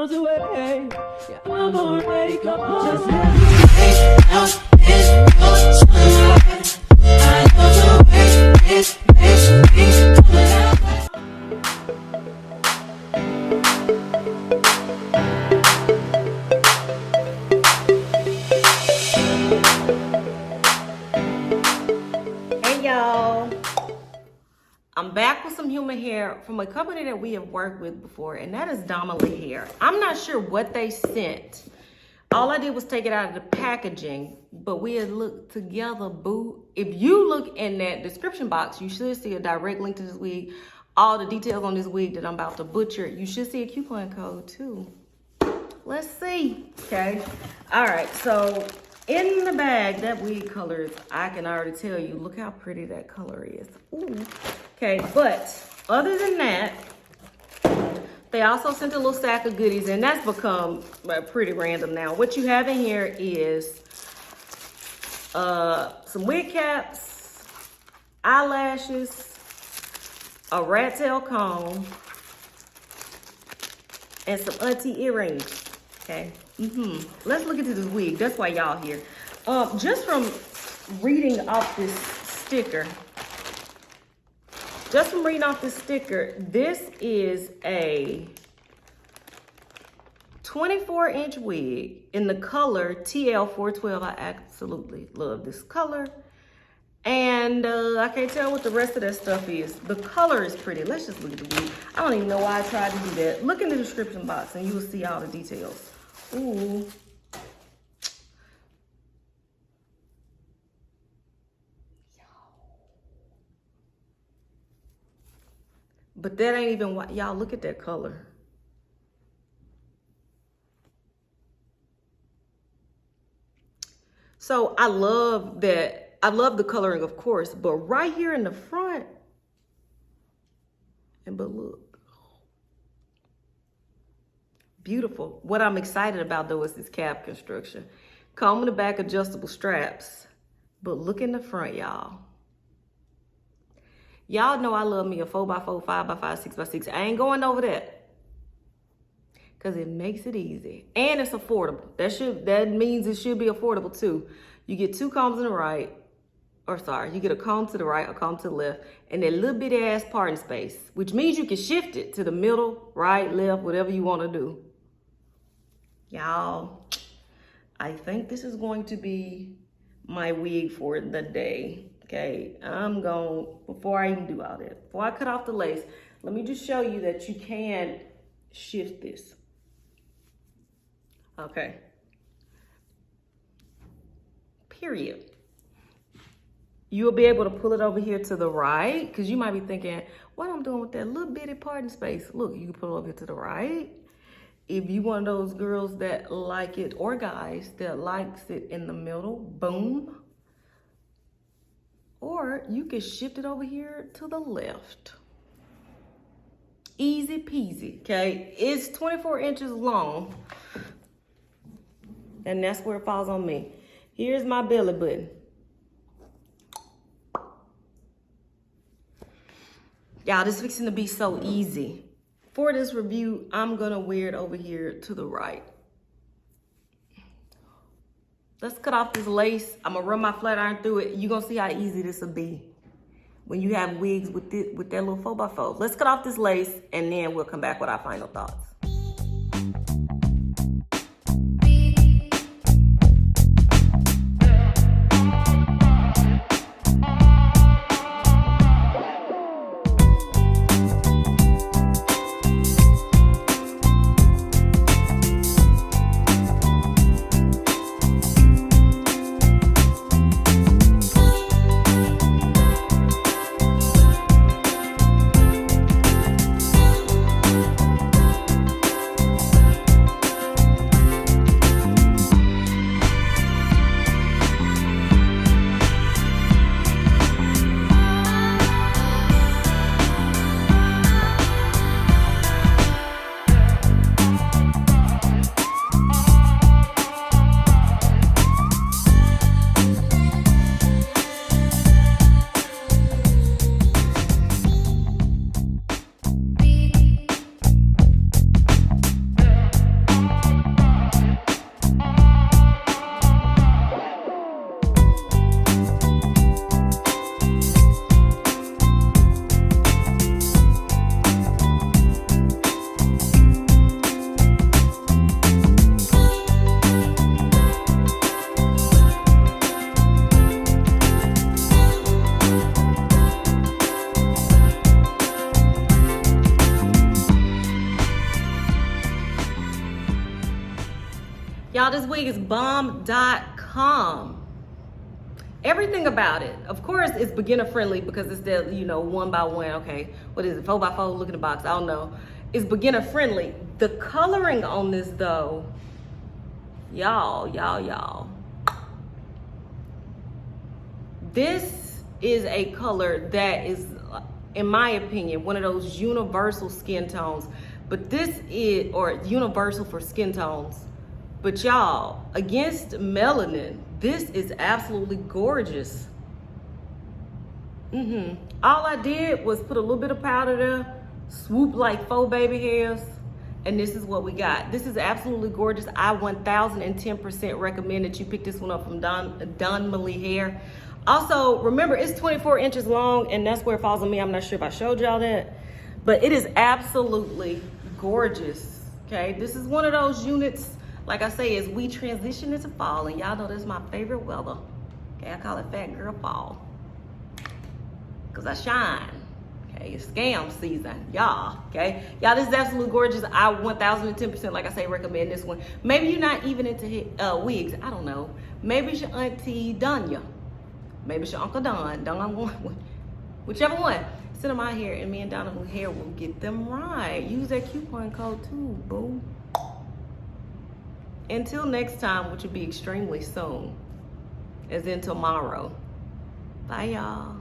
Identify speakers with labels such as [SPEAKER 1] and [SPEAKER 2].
[SPEAKER 1] miles away. Yeah, I'm already gone. Just let me out in your sunlight. I know the way it makes me come alive.
[SPEAKER 2] Hey y'all, I'm back with some human hair from a company that we have worked with before, and that is Donmily hair. I'm not sure what they sent. All I did was take it out of the packaging, but we had looked together, boo. If you look in that description box, you should see a direct link to this wig, all the details on this wig that I'm about to butcher. You should see a coupon code too. Let's see, okay? All right, so in the bag, that wig color is, I can already tell you, look how pretty that color is. Ooh. Okay, but other than that, they also sent a little sack of goodies, and that's become pretty random now. What you have in here is some wig caps, eyelashes, a rat tail comb, and some auntie earrings. Okay. Let's look into this wig. That's why y'all here. Just from reading off this sticker, this is a 24-inch wig in the color TL412. I absolutely love this color. And I can't tell what the rest of that stuff is. The color is pretty. Let's just look at the wig. I don't even know why I tried to do that. Look in the description box and you will see all the details. Ooh. But that ain't even what, y'all look at that color. So I love that. I love the coloring, of course, but right here in the front, but look, beautiful. What I'm excited about though is this cap construction. Comb in the back, adjustable straps, but look in the front, y'all. Y'all know I love me a 4x4, 5x5, 6x6. I ain't going over that because it makes it easy and it's affordable. That means it should be affordable too. You get two combs in the right, you get a comb to the right, a comb to the left, and that little bitty ass parting space, which means you can shift it to the middle, right, left, whatever you want to do. Y'all, I think this is going to be my wig for the day. Okay, before I even do all that, before I cut off the lace, let me just show you that you can shift this. Okay. Period. You'll be able to pull it over here to the right, because you might be thinking, what I'm doing with that little bitty parting space? Look, you can pull it over here to the right. If you one of those girls that like it, or guys that likes it in the middle, boom. Or you can shift it over here to the left. Easy peasy, okay? It's 24 inches long. And that's where it falls on me. Here's my belly button. Y'all, this is fixing to be so easy. For this review, I'm gonna wear it over here to the right. Let's cut off this lace. I'm gonna run my flat iron through it. You're gonna see how easy this will be when you have wigs with that little 4x4. Let's cut off this lace and then we'll come back with our final thoughts. Y'all, this wig is bomb.com. Everything about it. Of course, it's beginner friendly because it's the, you know, 1x1. Okay, what is it? 4x4? Look in the box. I don't know. It's beginner friendly. The coloring on this though, y'all. This is a color that is, in my opinion, one of those universal skin tones. But this is, or universal for skin tones. But y'all, against melanin, this is absolutely gorgeous. All I did was put a little bit of powder there, swoop like 4 baby hairs, and this is what we got. This is absolutely gorgeous. I 1010% recommend that you pick this one up from Donmily Hair. Also, remember, it's 24 inches long, and that's where it falls on me. I'm not sure if I showed y'all that, but it is absolutely gorgeous, okay? This is one of those units, like I say, as we transition into fall, and y'all know this is my favorite weather, okay? I call it fat girl fall, because I shine, okay? It's scam season, y'all, okay? Y'all, this is absolutely gorgeous. I 1010%, like I say, recommend this one. Maybe you're not even into wigs, I don't know. Maybe it's your auntie Donya. Maybe it's your Uncle Don, whichever one. Send them out here, and me and Donmily Hair will get them right. Use that coupon code too, boo. Until next time, which will be extremely soon, as in tomorrow. Bye, y'all.